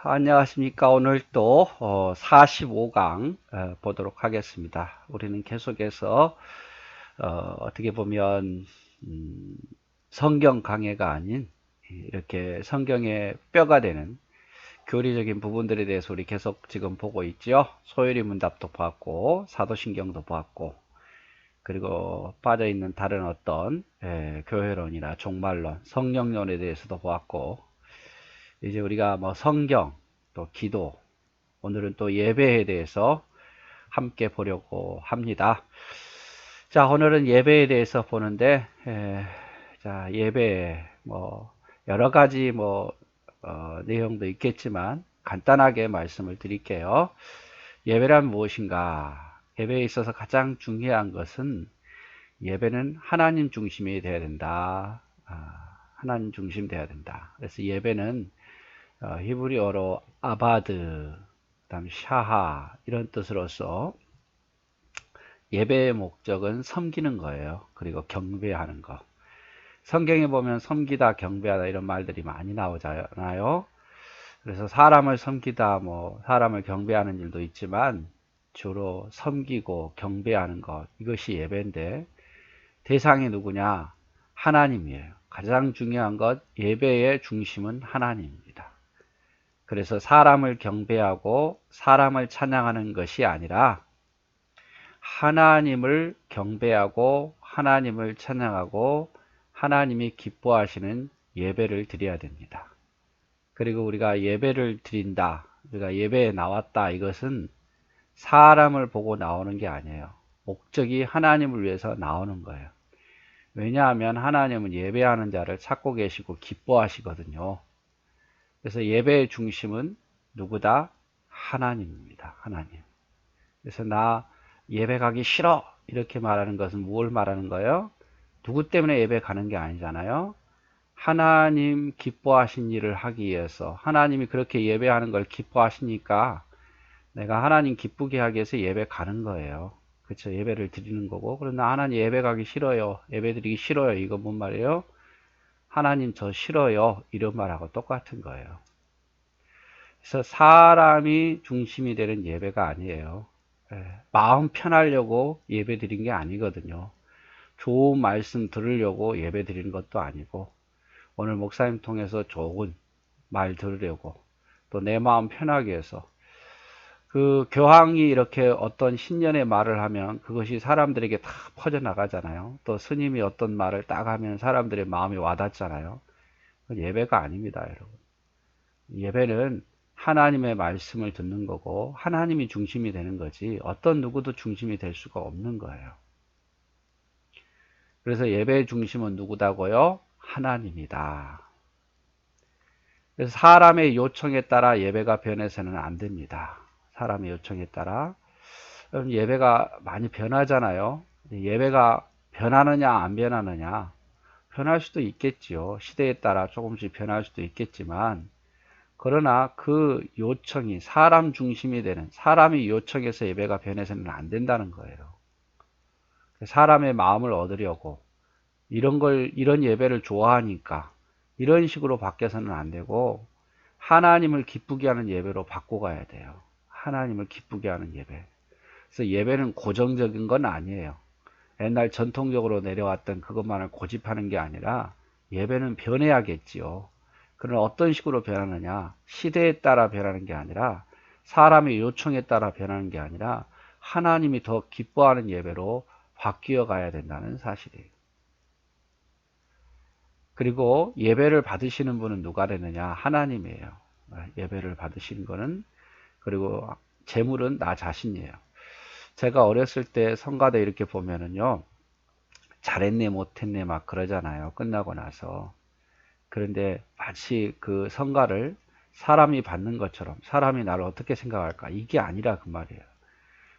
안녕하십니까. 오늘 또 45강 보도록 하겠습니다. 우리는 계속해서 떻게 보면 음, 성경 강해가 아닌 이렇게 성경의 뼈가 되는 교리적인 부분들에 대해서 우리 계속 지금 보고 있죠. 소요리 문답도 보았고 사도신경도 보았고, 그리고 빠져있는 다른 어떤 교회론이나 종말론, 성령론에 대해서도 보았고, 이제 우리가 뭐 성경, 또 기도, 오늘은 또 예배에 대해서 함께 보려고 합니다. 자, 오늘은 예배에 대해서 보는데, 자, 예배, 뭐, 여러 가지 내용도 있겠지만, 간단하게 말씀을 드릴게요. 예배란 무엇인가? 예배에 있어서 가장 중요한 것은 예배는 하나님 중심이 되어야 된다. 하나님 중심 되어야 된다. 그래서 예배는 히브리어로 아바드, 그다음 샤하 이런 뜻으로서 예배의 목적은 섬기는 거예요. 그리고 경배하는 거. 성경에 보면 섬기다, 경배하다 이런 말들이 많이 나오잖아요. 그래서 사람을 섬기다, 뭐 사람을 경배하는 일도 있지만 주로 섬기고 경배하는 것, 이것이 예배인데 대상이 누구냐? 하나님이에요. 가장 중요한 것, 예배의 중심은 하나님입니다. 그래서 사람을 경배하고 사람을 찬양하는 것이 아니라 하나님을 경배하고 하나님을 찬양하고 하나님이 기뻐하시는 예배를 드려야 됩니다. 그리고 우리가 예배를 드린다, 우리가 예배에 나왔다, 이것은 사람을 보고 나오는 게 아니에요. 목적이 하나님을 위해서 나오는 거예요. 왜냐하면 하나님은 예배하는 자를 찾고 계시고 기뻐하시거든요. 그래서 예배의 중심은 누구다? 하나님입니다. 하나님. 그래서 나 예배 가기 싫어 이렇게 말하는 것은 뭘 말하는 거예요? 누구 때문에 예배 가는 게 아니잖아요. 하나님 기뻐하신 일을 하기 위해서, 하나님이 그렇게 예배하는 걸 기뻐하시니까 내가 하나님 기쁘게 하기 위해서 예배 가는 거예요. 그렇죠? 예배를 드리는 거고. 그러나 하나님 예배 가기 싫어요, 예배 드리기 싫어요, 이거 뭔 말이에요? 하나님 저 싫어요, 이런 말하고 똑같은 거예요. 그래서 사람이 중심이 되는 예배가 아니에요. 마음 편하려고 예배 드린 게 아니거든요. 좋은 말씀 들으려고 예배 드리는 것도 아니고, 오늘 목사님 통해서 좋은 말 들으려고, 또 내 마음 편하게 해서, 그 교황이 이렇게 어떤 신년의 말을 하면 그것이 사람들에게 다 퍼져나가잖아요. 또 스님이 어떤 말을 딱 하면 사람들의 마음이 와닿잖아요. 그건 예배가 아닙니다, 여러분. 예배는 하나님의 말씀을 듣는 거고 하나님이 중심이 되는 거지 어떤 누구도 중심이 될 수가 없는 거예요. 그래서 예배의 중심은 누구다고요? 하나님이다. 그래서 사람의 요청에 따라 예배가 변해서는 안 됩니다. 사람의 요청에 따라. 예배가 많이 변하잖아요. 예배가 변하느냐 안 변하느냐, 변할 수도 있겠지요. 시대에 따라 조금씩 변할 수도 있겠지만, 그러나 그 요청이 사람 중심이 되는, 사람이 요청해서 예배가 변해서는 안 된다는 거예요. 사람의 마음을 얻으려고 이런 예배를 좋아하니까 이런 식으로 바뀌어서는 안 되고 하나님을 기쁘게 하는 예배로 바꿔가야 돼요. 하나님을 기쁘게 하는 예배. 그래서 예배는 고정적인 건 아니에요. 옛날 전통적으로 내려왔던 그것만을 고집하는 게 아니라 예배는 변해야겠지요. 그러나 어떤 식으로 변하느냐, 시대에 따라 변하는 게 아니라 사람의 요청에 따라 변하는 게 아니라 하나님이 더 기뻐하는 예배로 바뀌어 가야 된다는 사실이에요. 그리고 예배를 받으시는 분은 누가 되느냐? 하나님이에요. 예배를 받으시는 거는. 그리고 재물은 나 자신이에요. 제가 어렸을 때 성가대 이렇게 보면은요, 잘했네 못했네 막 그러잖아요, 끝나고 나서. 그런데 마치 그 성가를 사람이 받는 것처럼, 사람이 나를 어떻게 생각할까, 이게 아니라 그 말이에요.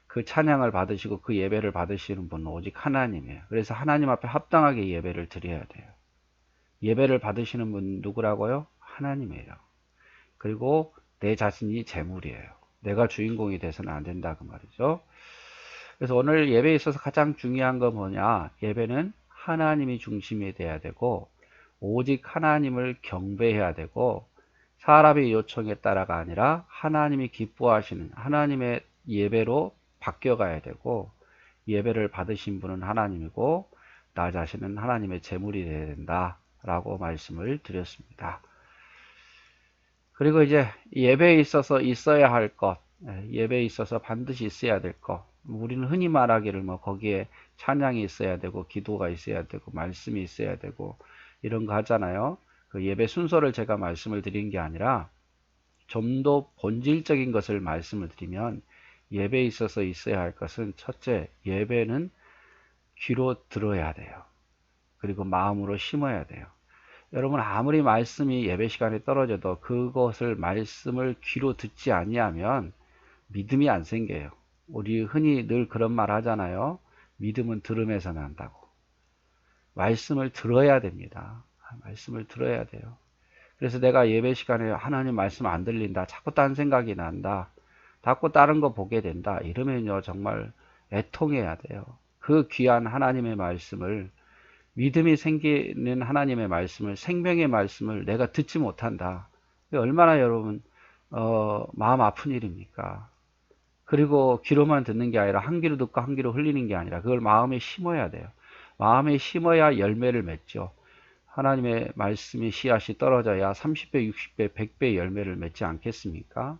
그 찬양을 받으시고 그 예배를 받으시는 분은 오직 하나님이에요. 그래서 하나님 앞에 합당하게 예배를 드려야 돼요. 예배를 받으시는 분 누구라고요? 하나님이에요. 그리고 내 자신이 재물이에요. 내가 주인공이 돼서는 안 된다 그 말이죠. 그래서 오늘 예배에 있어서 가장 중요한 건 뭐냐? 예배는 하나님이 중심이 돼야 되고 오직 하나님을 경배해야 되고 사람의 요청에 따라가 아니라 하나님이 기뻐하시는 하나님의 예배로 바뀌어가야 되고, 예배를 받으신 분은 하나님이고 나 자신은 하나님의 제물이 되어야 된다 라고 말씀을 드렸습니다. 그리고 이제 예배에 있어서 있어야 할 것, 예배에 있어서 반드시 있어야 될 것, 우리는 흔히 말하기를 뭐 거기에 찬양이 있어야 되고 기도가 있어야 되고 말씀이 있어야 되고 이런 거 하잖아요. 그 예배 순서를 제가 말씀을 드린 게 아니라 좀 더 본질적인 것을 말씀을 드리면, 예배에 있어서 있어야 할 것은 첫째, 예배는 귀로 들어야 돼요. 그리고 마음으로 심어야 돼요. 여러분, 아무리 말씀이 예배 시간에 떨어져도 그것을 말씀을 귀로 듣지 아니하면 믿음이 안 생겨요. 우리 흔히 늘 그런 말 하잖아요. 믿음은 들음에서 난다고. 말씀을 들어야 됩니다. 말씀을 들어야 돼요. 그래서 내가 예배 시간에 하나님 말씀 안 들린다, 자꾸 딴 생각이 난다, 자꾸 다른 거 보게 된다, 이러면요 정말 애통해야 돼요. 그 귀한 하나님의 말씀을, 믿음이 생기는 하나님의 말씀을, 생명의 말씀을 내가 듣지 못한다. 얼마나 여러분 마음 아픈 일입니까? 그리고 귀로만 듣는 게 아니라 한 귀로 듣고 한 귀로 흘리는 게 아니라 그걸 마음에 심어야 돼요. 마음에 심어야 열매를 맺죠. 하나님의 말씀이 씨앗이 떨어져야 30배, 60배, 100배 열매를 맺지 않겠습니까?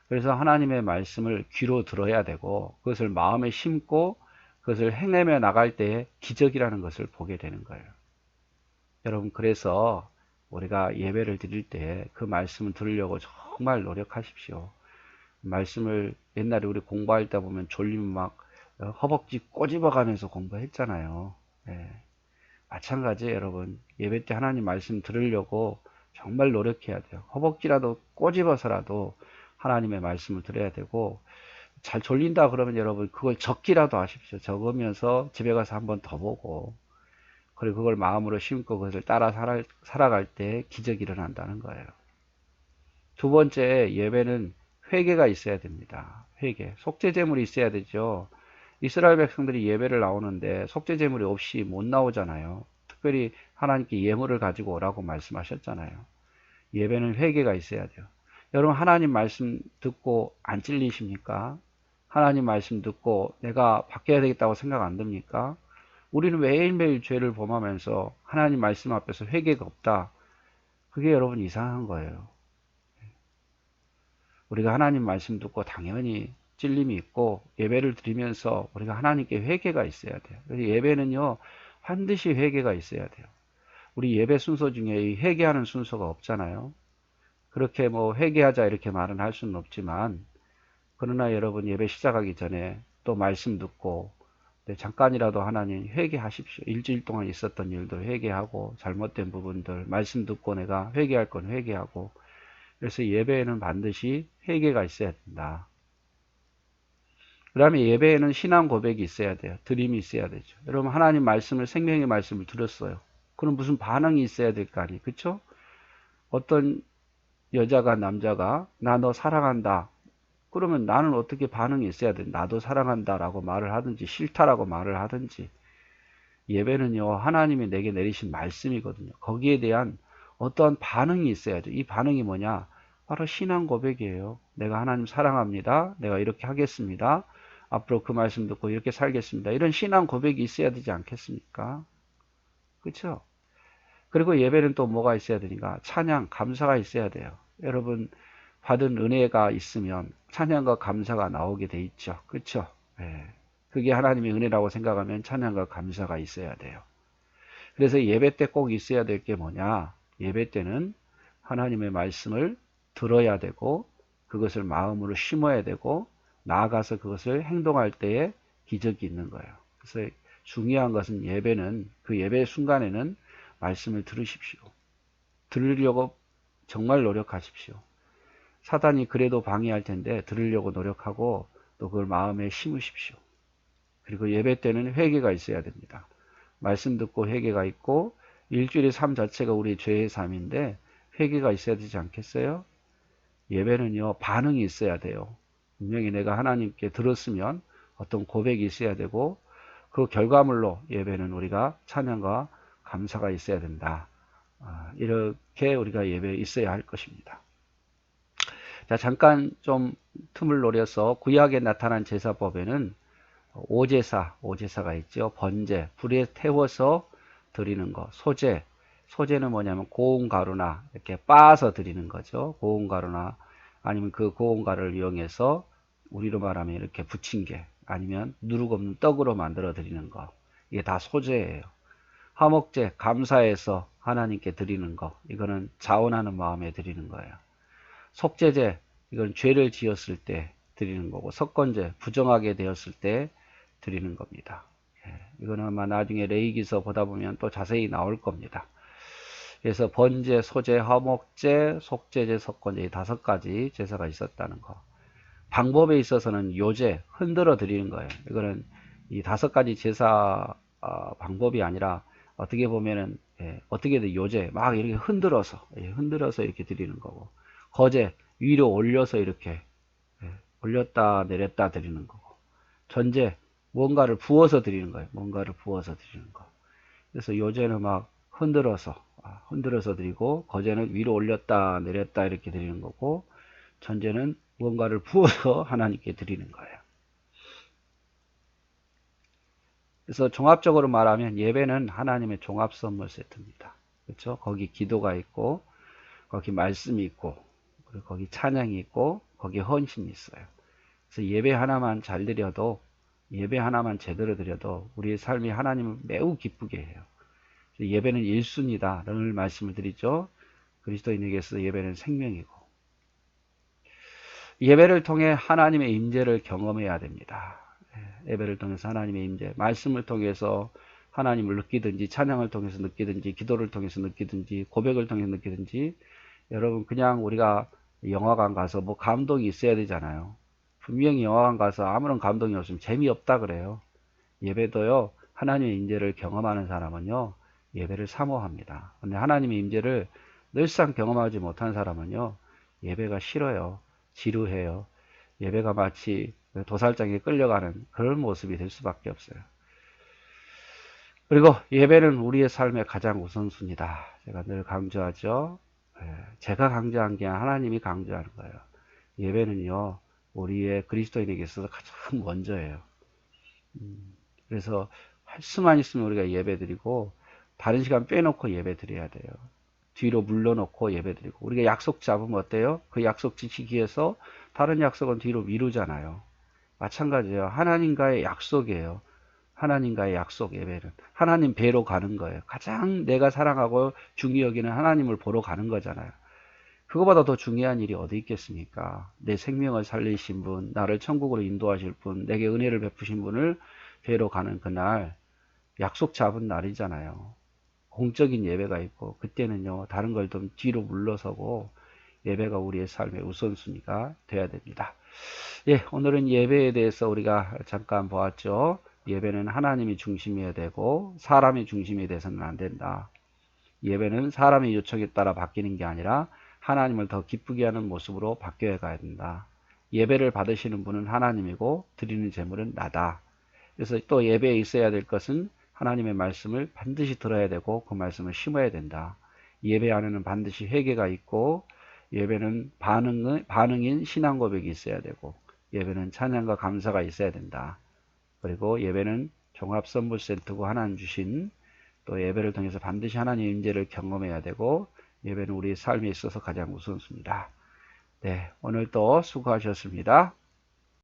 그래서 하나님의 말씀을 귀로 들어야 되고 그것을 마음에 심고 그것을 행하며 나갈 때에 기적이라는 것을 보게 되는 거예요. 여러분, 그래서 우리가 예배를 드릴 때 그 말씀을 들으려고 정말 노력하십시오. 말씀을 옛날에 우리 공부할 때 보면 졸리면 막 허벅지 꼬집어 가면서 공부했잖아요. 예. 마찬가지예요, 여러분. 예배 때 하나님 말씀 들으려고 정말 노력해야 돼요. 허벅지라도 꼬집어서라도 하나님의 말씀을 들어야 되고, 잘 졸린다 그러면 여러분 그걸 적기라도 하십시오. 적으면서 집에 가서 한 번 더 보고, 그리고 그걸 마음으로 심고 그것을 따라 살아갈 때 기적이 일어난다는 거예요. 두 번째, 예배는 회개가 있어야 됩니다. 회개. 속죄제물이 있어야 되죠. 이스라엘 백성들이 예배를 나오는데 속죄제물이 없이 못 나오잖아요. 특별히 하나님께 예물을 가지고 오라고 말씀하셨잖아요. 예배는 회개가 있어야 돼요. 여러분, 하나님 말씀 듣고 안 찔리십니까? 하나님 말씀 듣고 내가 바뀌어야 되겠다고 생각 안 듭니까? 우리는 매일매일 죄를 범하면서 하나님 말씀 앞에서 회개가 없다. 그게 여러분 이상한 거예요. 우리가 하나님 말씀 듣고 당연히 찔림이 있고 예배를 드리면서 우리가 하나님께 회개가 있어야 돼요. 그래서 예배는요 반드시 회개가 있어야 돼요. 우리 예배 순서 중에 이 회개하는 순서가 없잖아요. 그렇게 뭐 회개하자 이렇게 말은 할 수는 없지만, 그러나 여러분 예배 시작하기 전에 또 말씀 듣고 잠깐이라도 하나님 회개하십시오. 일주일 동안 있었던 일들 회개하고 잘못된 부분들 말씀 듣고 내가 회개할 건 회개하고. 그래서 예배에는 반드시 회개가 있어야 된다. 그 다음에 예배에는 신앙 고백이 있어야 돼요. 드림이 있어야 되죠. 여러분, 하나님 말씀을, 생명의 말씀을 들었어요. 그럼 무슨 반응이 있어야 될 거 아니에요. 그쵸? 어떤 여자가 남자가 나 너 사랑한다. 그러면 나는 어떻게 반응이 있어야 돼? 나도 사랑한다 라고 말을 하든지 싫다라고 말을 하든지. 예배는요 하나님이 내게 내리신 말씀이거든요. 거기에 대한 어떠한 반응이 있어야죠. 이 반응이 뭐냐? 바로 신앙 고백이에요. 내가 하나님 사랑합니다. 내가 이렇게 하겠습니다. 앞으로 그 말씀 듣고 이렇게 살겠습니다. 이런 신앙 고백이 있어야 되지 않겠습니까? 그렇죠? 그리고 예배는 또 뭐가 있어야 되니까? 찬양, 감사가 있어야 돼요. 여러분, 받은 은혜가 있으면 찬양과 감사가 나오게 돼 있죠. 그렇죠? 예. 그게 하나님의 은혜라고 생각하면 찬양과 감사가 있어야 돼요. 그래서 예배 때 꼭 있어야 될 게 뭐냐? 예배 때는 하나님의 말씀을 들어야 되고 그것을 마음으로 심어야 되고 나아가서 그것을 행동할 때에 기적이 있는 거예요. 그래서 중요한 것은 예배는, 그 예배 순간에는 말씀을 들으십시오. 들으려고 정말 노력하십시오. 사단이 그래도 방해할 텐데 들으려고 노력하고 또 그걸 마음에 심으십시오. 그리고 예배 때는 회개가 있어야 됩니다. 말씀 듣고 회개가 있고, 일주일의 삶 자체가 우리 죄의 삶인데 회개가 있어야 되지 않겠어요? 예배는요 반응이 있어야 돼요. 분명히 내가 하나님께 들었으면 어떤 고백이 있어야 되고, 그 결과물로 예배는 우리가 찬양과 감사가 있어야 된다. 이렇게 우리가 예배에 있어야 할 것입니다. 자, 잠깐 좀 틈을 노려서 구약에 나타난 제사법에는 오제사가 있죠. 번제, 불에 태워서 드리는 거. 소제는 뭐냐면 고운 가루나 이렇게 빻아서 드리는 거죠. 고운 가루나 아니면 그 고운 가루를 이용해서 우리로 말하면 이렇게 부침개 아니면 누룩 없는 떡으로 만들어 드리는 거. 이게 다 소제예요. 화목제, 감사해서 하나님께 드리는 거. 이거는 자원하는 마음에 드리는 거예요. 속죄제, 이건 죄를 지었을 때 드리는 거고, 석건제, 부정하게 되었을 때 드리는 겁니다. 이거는 아마 나중에 레위기서 보다 보면 또 자세히 나올 겁니다. 그래서 번제, 소제, 화목제, 속죄제, 석건제 이 5가지 제사가 있었다는 거. 방법에 있어서는 요제, 흔들어 드리는 거예요. 이거는 이 5가지 제사 방법이 아니라 어떻게 보면은 어떻게든 요제 막 이렇게 흔들어서 이렇게 드리는 거고, 거제 위로 올려서 이렇게 올렸다 내렸다 드리는 거고, 전제 뭔가를 부어서 드리는 거예요. 뭔가를 부어서 드리는 거. 그래서 요제는 막 흔들어서 드리고, 거제는 위로 올렸다 내렸다 이렇게 드리는 거고, 전제는 무언가를 부어서 하나님께 드리는 거예요. 그래서 종합적으로 말하면 예배는 하나님의 종합 선물 세트입니다. 그렇죠? 거기 기도가 있고, 거기 말씀이 있고, 그리고 거기 찬양이 있고, 거기 헌신이 있어요. 그래서 예배 하나만 잘 드려도, 예배 하나만 제대로 드려도 우리의 삶이 하나님을 매우 기쁘게 해요. 예배는 1순위다 늘 말씀을 드리죠. 그리스도인에게서 예배는 생명이고, 예배를 통해 하나님의 임재를 경험해야 됩니다. 예배를 통해서 하나님의 임재, 말씀을 통해서 하나님을 느끼든지, 찬양을 통해서 느끼든지, 기도를 통해서 느끼든지, 고백을 통해서 느끼든지, 여러분 그냥 우리가 영화관 가서 뭐 감동이 있어야 되잖아요. 분명히 영화관 가서 아무런 감동이 없으면 재미없다 그래요. 예배도요, 하나님의 임재를 경험하는 사람은요, 예배를 사모합니다. 근데 하나님의 임재를 늘상 경험하지 못한 사람은요, 예배가 싫어요. 지루해요. 예배가 마치 도살장에 끌려가는 그런 모습이 될 수밖에 없어요. 그리고 예배는 우리의 삶의 가장 우선순위다. 제가 늘 강조하죠. 제가 강조한 게 하나님이 강조하는 거예요. 예배는요, 우리의 그리스도인에게 있어서 가장 먼저예요. 그래서 할 수만 있으면 우리가 예배 드리고, 다른 시간 빼놓고 예배 드려야 돼요. 뒤로 물러놓고 예배 드리고, 우리가 약속 잡으면 어때요? 그 약속 지키기 위해서 다른 약속은 뒤로 미루잖아요. 마찬가지예요. 하나님과의 약속이에요. 하나님과의 약속 예배는 하나님 뵈러 가는 거예요. 가장 내가 사랑하고 중히 여기는 하나님을 보러 가는 거잖아요. 그거보다 더 중요한 일이 어디 있겠습니까? 내 생명을 살리신 분, 나를 천국으로 인도하실 분, 내게 은혜를 베푸신 분을 뵈러 가는 그날, 약속 잡은 날이잖아요. 공적인 예배가 있고, 그때는요, 다른 걸 좀 뒤로 물러서고 예배가 우리의 삶의 우선순위가 돼야 됩니다. 예, 오늘은 예배에 대해서 우리가 잠깐 보았죠. 예배는 하나님이 중심이어야 되고 사람이 중심이 돼서는 안 된다. 예배는 사람의 요청에 따라 바뀌는 게 아니라 하나님을 더 기쁘게 하는 모습으로 바뀌어 가야 된다. 예배를 받으시는 분은 하나님이고 드리는 제물은 나다. 그래서 또 예배에 있어야 될 것은 하나님의 말씀을 반드시 들어야 되고 그 말씀을 심어야 된다. 예배 안에는 반드시 회개가 있고, 예배는 반응인 신앙 고백이 있어야 되고, 예배는 찬양과 감사가 있어야 된다. 그리고 예배는 종합선물센터고 하나님 주신, 또 예배를 통해서 반드시 하나님의 임재를 경험해야 되고, 예배는 우리 삶에 있어서 가장 우선순위다. 네, 오늘 또 수고하셨습니다.